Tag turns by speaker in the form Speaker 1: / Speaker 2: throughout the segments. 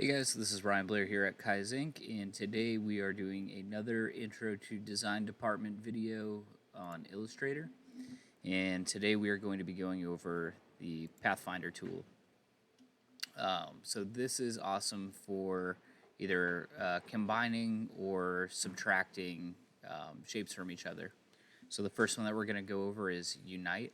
Speaker 1: Hey guys, this is Ryan Blair here at Kai's Inc. And today we are doing another Intro to Design Department video on Illustrator. And today we are going to be going over the Pathfinder tool. So this is awesome for either combining or subtracting shapes from each other. So the first one that we're going to go over is Unite.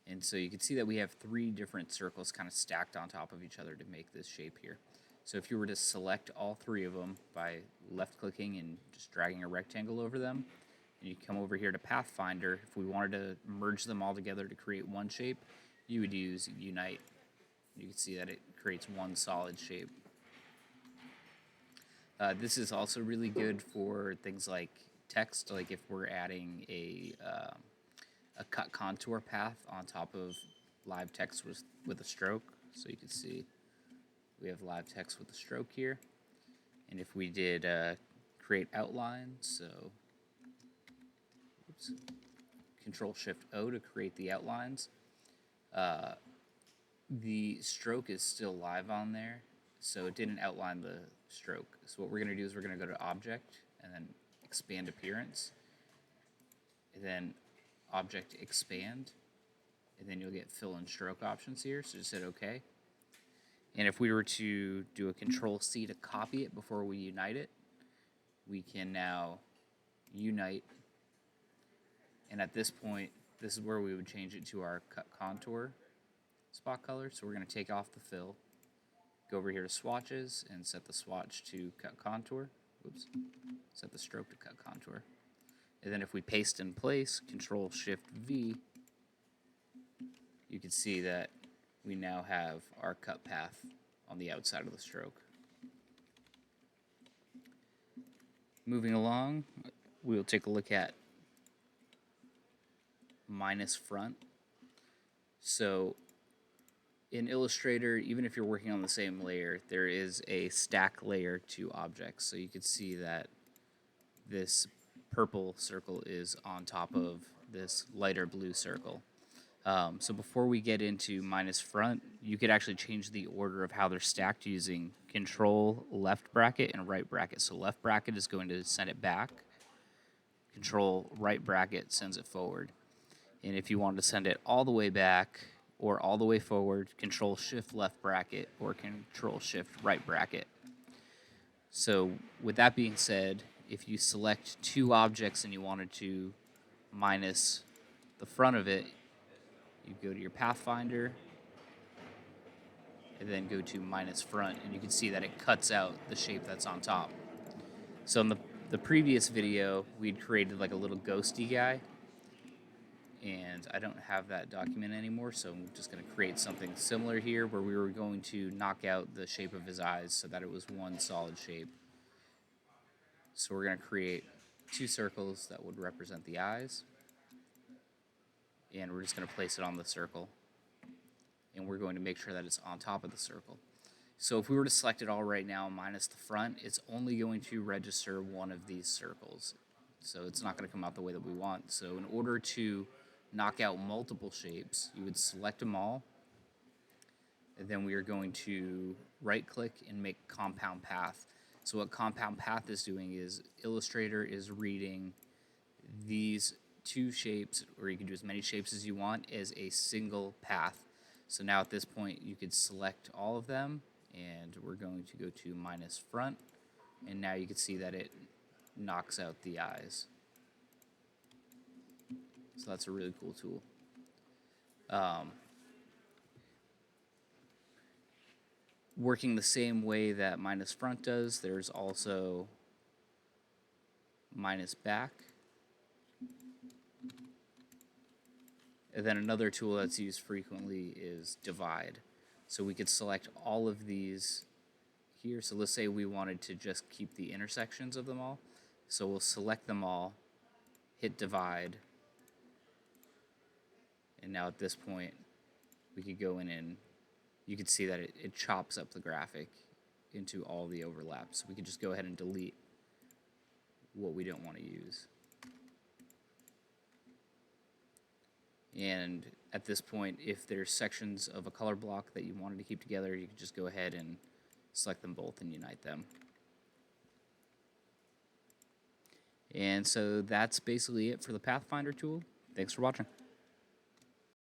Speaker 1: And so you can see that we have three different circles kind of stacked on top of each other to make this shape here. So if you were to select all three of them by left-clicking and just dragging a rectangle over them, and you come over here to Pathfinder, if we wanted to merge them all together to create one shape, you would use Unite. You can see that it creates one solid shape. This is also really good for things like text, like if we're adding a cut contour path on top of live text with a stroke. So you can see we have live text with a stroke here. And if we did create outline, so Control-Shift-O to create the outlines, the stroke is still live on there, so it didn't outline the stroke. So what we're going to do is we're going to go to Object and then Expand Appearance, and then Object Expand, and then you'll get Fill and Stroke options here, so just hit OK. And if we were to do a Control-C to copy it before we unite it, we can now unite. And at this point, this is where we would change it to our cut contour spot color. So we're going to take off the fill, go over here to swatches, and set the swatch to cut contour. Oops. Set the stroke to cut contour. And then if we paste in place, Control-Shift-V, you can see that we now have our cut path on the outside of the stroke. Moving along, we'll take a look at minus front. So in Illustrator, even if you're working on the same layer, there is a stack layer to objects. So you can see that this purple circle is on top of this lighter blue circle. So before we get into minus front, you could actually change the order of how they're stacked using Control left bracket and right bracket. So left bracket is going to send it back. Control right bracket sends it forward. And if you wanted to send it all the way back or all the way forward, Control Shift left bracket or Control Shift right bracket. So with that being said, if you select two objects and you wanted to minus the front of it, you go to your Pathfinder and then go to minus front, and you can see that it cuts out the shape that's on top. So in the previous video, we'd created like a little ghosty guy, and I don't have that document anymore, so I'm just going to create something similar here where we were going to knock out the shape of his eyes so that it was one solid shape. So we're going to create two circles that would represent the eyes, and we're just going to place it on the circle, and we're going to make sure that it's on top of the circle. So if we were to select it all right now minus the front, it's only going to register one of these circles. So it's not going to come out the way that we want. So in order to knock out multiple shapes, you would select them all, and then we are going to right-click and make Compound Path. So what Compound Path is doing is Illustrator is reading these two shapes, or you can do as many shapes as you want, as a single path. So now at this point, you could select all of them, and we're going to go to minus front, and now you can see that it knocks out the eyes. So that's a really cool tool. Working the same way that minus front does, there's also minus back. And then another tool that's used frequently is divide. So we could select all of these here. So let's say we wanted to just keep the intersections of them all. So we'll select them all, hit divide, and now at this point we could go in and you could see that it chops up the graphic into all the overlaps. So we could just go ahead and delete what we don't want to use. And at this point, if there's sections of a color block that you wanted to keep together, you could just go ahead and select them both and unite them. And so that's basically it for the Pathfinder tool. Thanks for watching.